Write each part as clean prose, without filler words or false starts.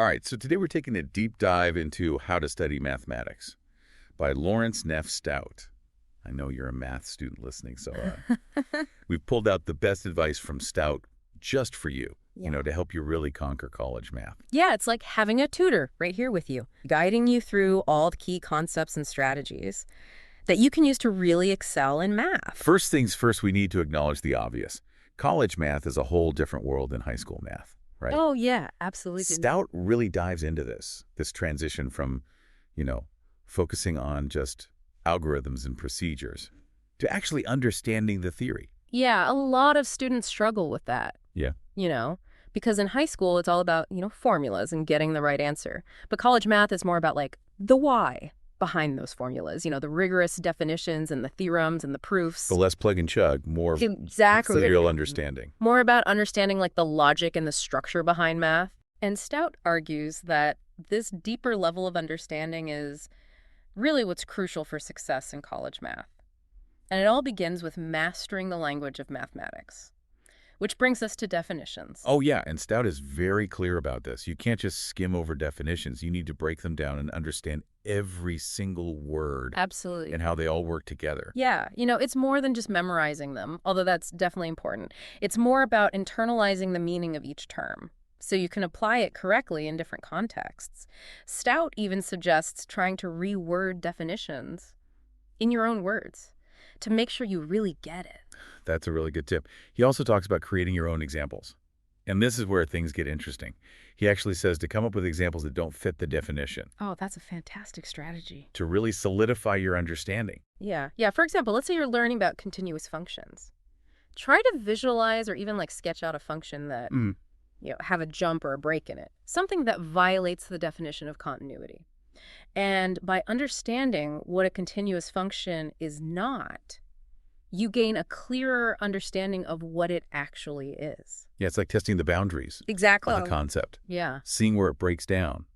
All right, so today we're taking a deep dive into How to Study Mathematics by Lawrence Neff Stout. I know you're a math student listening, so we've pulled out the best advice from Stout just for you, to help you really conquer college math. Yeah, it's like having a tutor right here with you, guiding you through all the key concepts and strategies that you can use to really excel in math. First things first, we need to acknowledge the obvious. College math is a whole different world than high school math, right? Oh, yeah, absolutely. Stout really dives into this transition from, focusing on just algorithms and procedures to actually understanding the theory. Yeah, a lot of students struggle with that. Yeah. Because in high school, it's all about, formulas and getting the right answer. But college math is more about, the why behind those formulas, the rigorous definitions and the theorems and the proofs. The less plug and chug, more exactly real understanding. More about understanding, the logic and the structure behind math. And Stout argues that this deeper level of understanding is really what's crucial for success in college math. And it all begins with mastering the language of mathematics. Which brings us to definitions. Oh, yeah, and Stout is very clear about this. You can't just skim over definitions. You need to break them down and understand every single word. Absolutely. And how they all work together. Yeah, it's more than just memorizing them, although that's definitely important. It's more about internalizing the meaning of each term, so you can apply it correctly in different contexts. Stout even suggests trying to reword definitions in your own words to make sure you really get it. That's a really good tip. He also talks about creating your own examples. And this is where things get interesting. He actually says to come up with examples that don't fit the definition. Oh, that's a fantastic strategy. To really solidify your understanding. Yeah. For example, let's say you're learning about continuous functions. Try to visualize or even sketch out a function that, have a jump or a break in it. Something that violates the definition of continuity. And by understanding what a continuous function is not, you gain a clearer understanding of what it actually is. Yeah, it's like testing the boundaries. Exactly. Of a concept. Yeah. Seeing where it breaks down.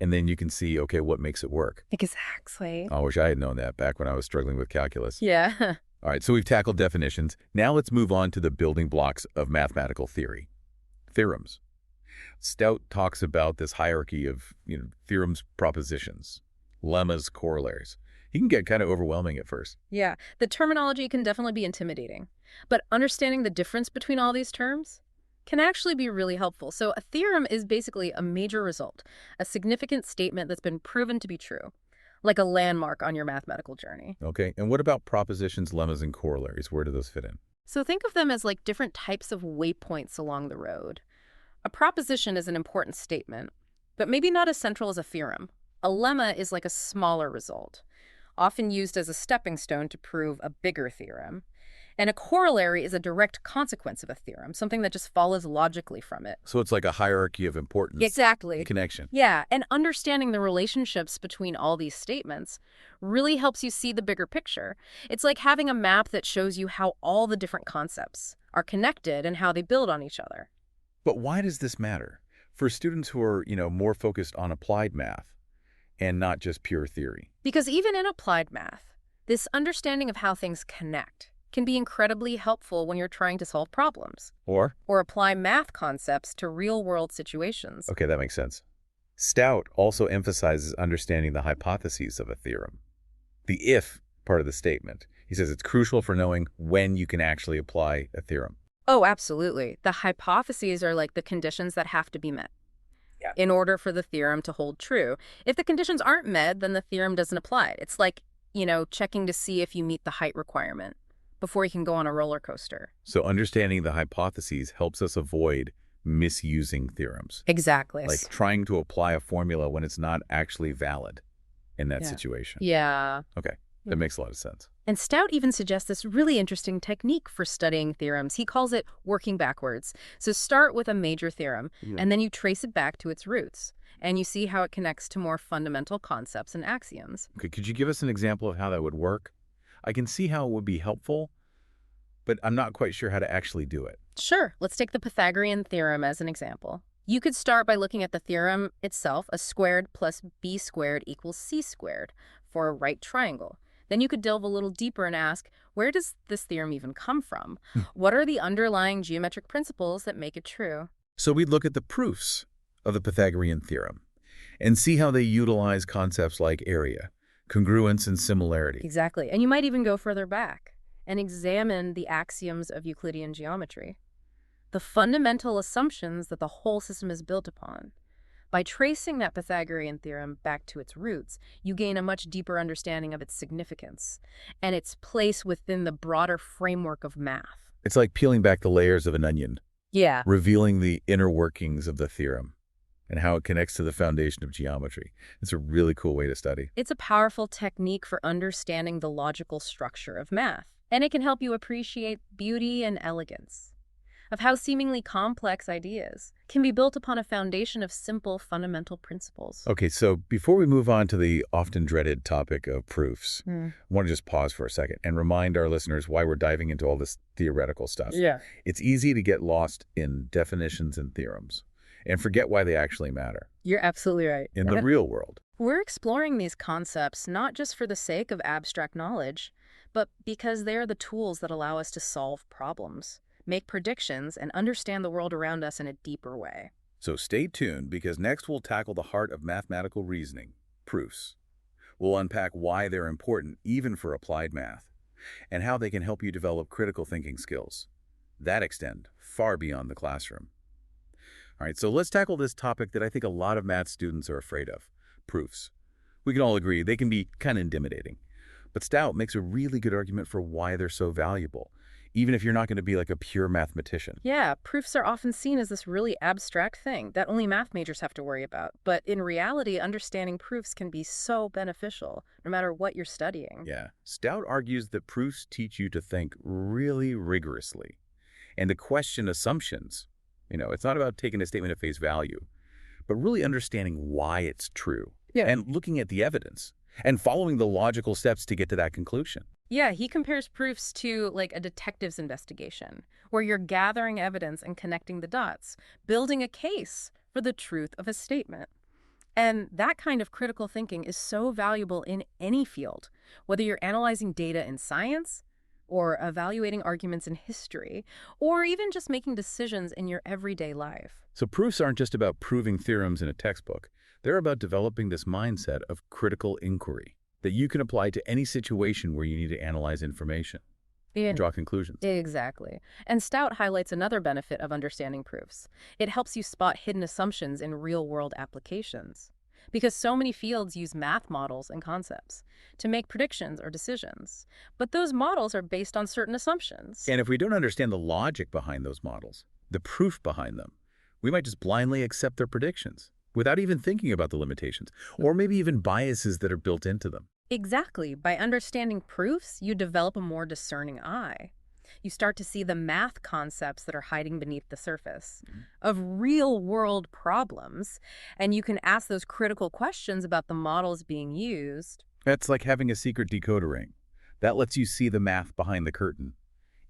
And then you can see, okay, what makes it work. Exactly. I wish I had known that back when I was struggling with calculus. Yeah. All right, so we've tackled definitions. Now let's move on to the building blocks of mathematical theory. Theorems. Stout talks about this hierarchy of, theorems, propositions, lemmas, corollaries. He can get kind of overwhelming at first. Yeah, the terminology can definitely be intimidating. But understanding the difference between all these terms can actually be really helpful. So a theorem is basically a major result, a significant statement that's been proven to be true, like a landmark on your mathematical journey. Okay, and what about propositions, lemmas, and corollaries? Where do those fit in? So think of them as different types of waypoints along the road. A proposition is an important statement, but maybe not as central as a theorem. A lemma is a smaller result, often used as a stepping stone to prove a bigger theorem. And a corollary is a direct consequence of a theorem, something that just follows logically from it. So it's like a hierarchy of importance. Exactly. Connection. Yeah, and understanding the relationships between all these statements really helps you see the bigger picture. It's like having a map that shows you how all the different concepts are connected and how they build on each other. But why does this matter? For students who are, more focused on applied math and not just pure theory. Because even in applied math, this understanding of how things connect can be incredibly helpful when you're trying to solve problems. Or apply math concepts to real-world situations. Okay, that makes sense. Stout also emphasizes understanding the hypotheses of a theorem. The if part of the statement. He says it's crucial for knowing when you can actually apply a theorem. Oh, absolutely. The hypotheses are the conditions that have to be met in order for the theorem to hold true. If the conditions aren't met, then the theorem doesn't apply. It's checking to see if you meet the height requirement before you can go on a roller coaster. So understanding the hypotheses helps us avoid misusing theorems. Exactly. Like trying to apply a formula when it's not actually valid in that situation. Yeah. Okay, that makes a lot of sense. And Stout even suggests this really interesting technique for studying theorems. He calls it working backwards. So start with a major theorem, and then you trace it back to its roots. And you see how it connects to more fundamental concepts and axioms. Okay, could you give us an example of how that would work? I can see how it would be helpful, but I'm not quite sure how to actually do it. Sure. Let's take the Pythagorean theorem as an example. You could start by looking at the theorem itself, a squared plus b squared equals c squared for a right triangle. Then you could delve a little deeper and ask, where does this theorem even come from? What are the underlying geometric principles that make it true? So we'd look at the proofs of the Pythagorean theorem and see how they utilize concepts like area, congruence, and similarity. Exactly. And you might even go further back and examine the axioms of Euclidean geometry, the fundamental assumptions that the whole system is built upon. By tracing that Pythagorean theorem back to its roots, you gain a much deeper understanding of its significance and its place within the broader framework of math. It's like peeling back the layers of an onion, Yeah. revealing the inner workings of the theorem and how it connects to the foundation of geometry. It's a really cool way to study. It's a powerful technique for understanding the logical structure of math, and it can help you appreciate beauty and elegance of how seemingly complex ideas can be built upon a foundation of simple, fundamental principles. Okay, so before we move on to the often dreaded topic of proofs, I want to just pause for a second and remind our listeners why we're diving into all this theoretical stuff. Yeah. It's easy to get lost in definitions and theorems and forget why they actually matter You're absolutely right. in the real world. We're exploring these concepts not just for the sake of abstract knowledge, but because they are the tools that allow us to solve problems, make predictions, and understand the world around us in a deeper way. So stay tuned, because next we'll tackle the heart of mathematical reasoning, proofs. We'll unpack why they're important even for applied math, and how they can help you develop critical thinking skills that extend far beyond the classroom. All right, so let's tackle this topic that I think a lot of math students are afraid of, proofs. We can all agree they can be kind of intimidating, but Stout makes a really good argument for why they're so valuable, even if you're not going to be like a pure mathematician. Yeah, proofs are often seen as this really abstract thing that only math majors have to worry about. But in reality, understanding proofs can be so beneficial, no matter what you're studying. Yeah. Stout argues that proofs teach you to think really rigorously and to question assumptions. It's not about taking a statement at face value, but really understanding why it's true. Yeah. And looking at the evidence and following the logical steps to get to that conclusion. Yeah, he compares proofs to like a detective's investigation, where you're gathering evidence and connecting the dots, building a case for the truth of a statement. And that kind of critical thinking is so valuable in any field, whether you're analyzing data in science, or evaluating arguments in history, or even just making decisions in your everyday life. So proofs aren't just about proving theorems in a textbook. They're about developing this mindset of critical inquiry that you can apply to any situation where you need to analyze information and draw conclusions. Exactly. And Stout highlights another benefit of understanding proofs. It helps you spot hidden assumptions in real-world applications, because so many fields use math models and concepts to make predictions or decisions. But those models are based on certain assumptions. And if we don't understand the logic behind those models, the proof behind them, we might just blindly accept their predictions without even thinking about the limitations, or maybe even biases that are built into them. Exactly. By understanding proofs, you develop a more discerning eye. You start to see the math concepts that are hiding beneath the surface of real-world problems, and you can ask those critical questions about the models being used. That's like having a secret decoder ring. That lets you see the math behind the curtain,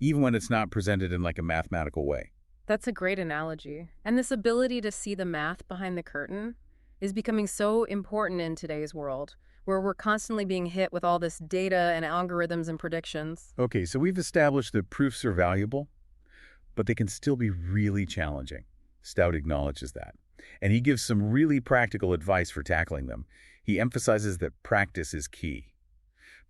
even when it's not presented in like a mathematical way. That's a great analogy. And this ability to see the math behind the curtain is becoming so important in today's world, where we're constantly being hit with all this data and algorithms and predictions. Okay, so we've established that proofs are valuable, but they can still be really challenging. Stout acknowledges that. And he gives some really practical advice for tackling them. He emphasizes that practice is key.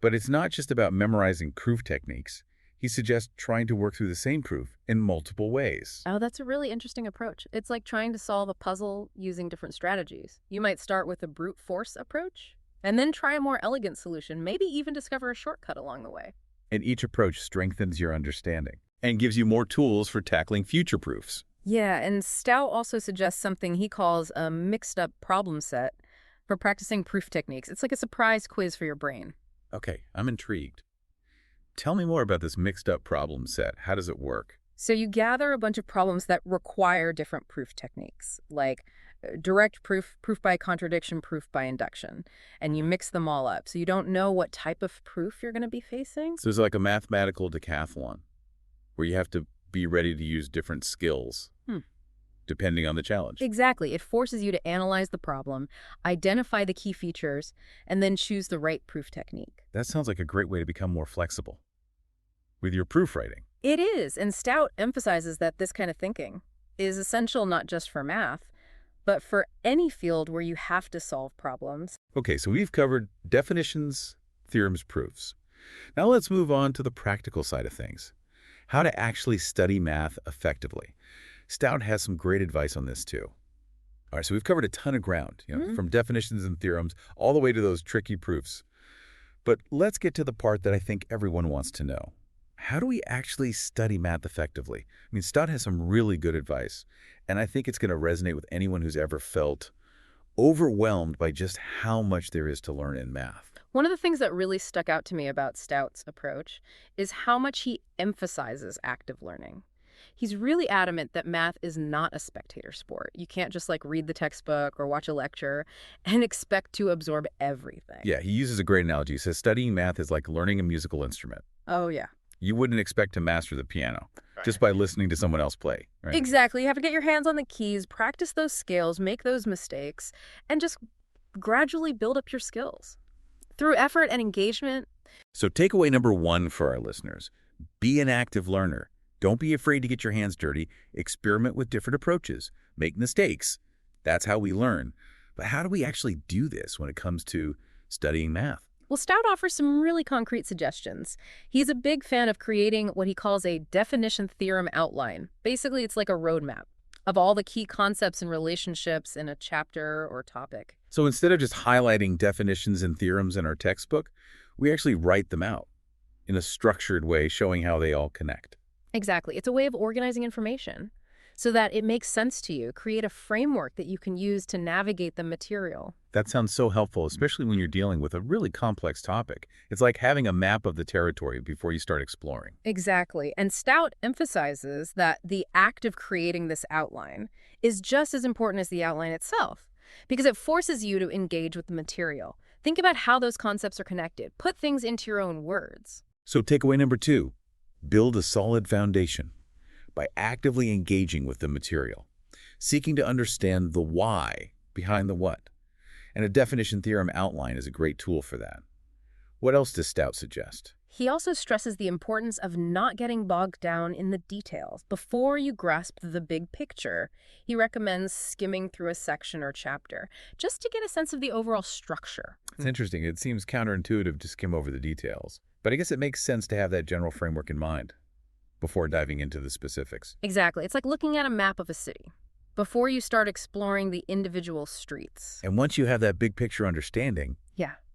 But it's not just about memorizing proof techniques. He suggests trying to work through the same proof in multiple ways. Oh, that's a really interesting approach. It's like trying to solve a puzzle using different strategies. You might start with a brute force approach, and then try a more elegant solution, maybe even discover a shortcut along the way. And each approach strengthens your understanding and gives you more tools for tackling future proofs. Yeah, and Stout also suggests something he calls a mixed-up problem set for practicing proof techniques. It's like a surprise quiz for your brain. Okay, I'm intrigued. Tell me more about this mixed-up problem set. How does it work? So you gather a bunch of problems that require different proof techniques, like direct proof, proof by contradiction, proof by induction, and you mix them all up. So you don't know what type of proof you're going to be facing. So it's like a mathematical decathlon where you have to be ready to use different skills depending on the challenge. Exactly. It forces you to analyze the problem, identify the key features, and then choose the right proof technique. That sounds like a great way to become more flexible with your proof writing. It is, and Stout emphasizes that this kind of thinking is essential not just for math, but for any field where you have to solve problems. Okay, so we've covered definitions, theorems, proofs. Now let's move on to the practical side of things. How to actually study math effectively. Stout has some great advice on this too. All right, so we've covered a ton of ground, from definitions and theorems all the way to those tricky proofs. But let's get to the part that I think everyone wants to know. How do we actually study math effectively? I mean, Stout has some really good advice, and I think it's going to resonate with anyone who's ever felt overwhelmed by just how much there is to learn in math. One of the things that really stuck out to me about Stout's approach is how much he emphasizes active learning. He's really adamant that math is not a spectator sport. You can't just read the textbook or watch a lecture and expect to absorb everything. Yeah, he uses a great analogy. He says studying math is like learning a musical instrument. Oh, yeah. You wouldn't expect to master the piano just by listening to someone else play. Right? Exactly. You have to get your hands on the keys, practice those scales, make those mistakes, and just gradually build up your skills through effort and engagement. So takeaway number 1 for our listeners, be an active learner. Don't be afraid to get your hands dirty. Experiment with different approaches. Make mistakes. That's how we learn. But how do we actually do this when it comes to studying math? Well, Stout offers some really concrete suggestions. He's a big fan of creating what he calls a definition theorem outline. Basically, it's like a roadmap of all the key concepts and relationships in a chapter or topic. So instead of just highlighting definitions and theorems in our textbook, we actually write them out in a structured way, showing how they all connect. Exactly. It's a way of organizing information so that it makes sense to you. Create a framework that you can use to navigate the material. That sounds so helpful, especially when you're dealing with a really complex topic. It's like having a map of the territory before you start exploring. Exactly. And Stout emphasizes that the act of creating this outline is just as important as the outline itself, because it forces you to engage with the material. Think about how those concepts are connected. Put things into your own words. So takeaway number 2, build a solid foundation by actively engaging with the material, seeking to understand the why behind the what. And a definition theorem outline is a great tool for that. What else does Stout suggest? He also stresses the importance of not getting bogged down in the details. Before you grasp the big picture, he recommends skimming through a section or chapter just to get a sense of the overall structure. It's interesting. It seems counterintuitive to skim over the details, but I guess it makes sense to have that general framework in mind before diving into the specifics. Exactly. It's like looking at a map of a city before you start exploring the individual streets. And once you have that big picture understanding,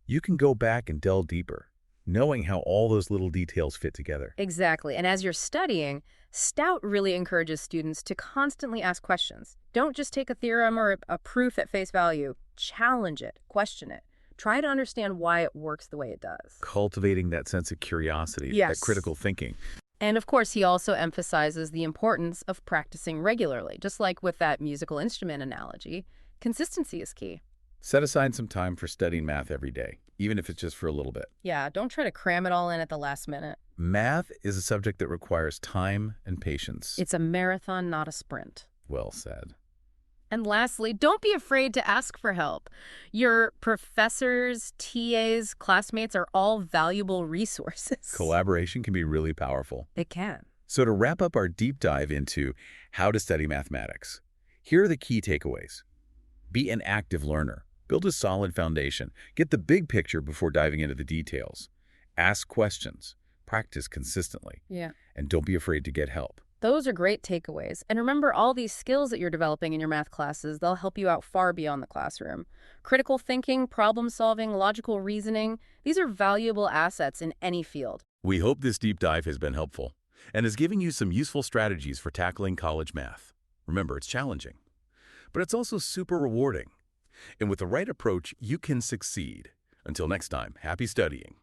you can go back and delve deeper, knowing how all those little details fit together. Exactly. And as you're studying, Stout really encourages students to constantly ask questions. Don't just take a theorem or a proof at face value. Challenge it. Question it. Try to understand why it works the way it does. Cultivating that sense of curiosity, Yes. that critical thinking. And of course, he also emphasizes the importance of practicing regularly. Just like with that musical instrument analogy, consistency is key. Set aside some time for studying math every day, even if it's just for a little bit. Yeah, don't try to cram it all in at the last minute. Math is a subject that requires time and patience. It's a marathon, not a sprint. Well said. And lastly, don't be afraid to ask for help. Your professors, TAs, classmates are all valuable resources. Collaboration can be really powerful. It can. So to wrap up our deep dive into how to study mathematics, here are the key takeaways. Be an active learner. Build a solid foundation. Get the big picture before diving into the details. Ask questions. Practice consistently. Yeah. And don't be afraid to get help. Those are great takeaways. And remember, all these skills that you're developing in your math classes, they'll help you out far beyond the classroom. Critical thinking, problem solving, logical reasoning, these are valuable assets in any field. We hope this deep dive has been helpful and is giving you some useful strategies for tackling college math. Remember, it's challenging, but it's also super rewarding. And with the right approach, you can succeed. Until next time, happy studying.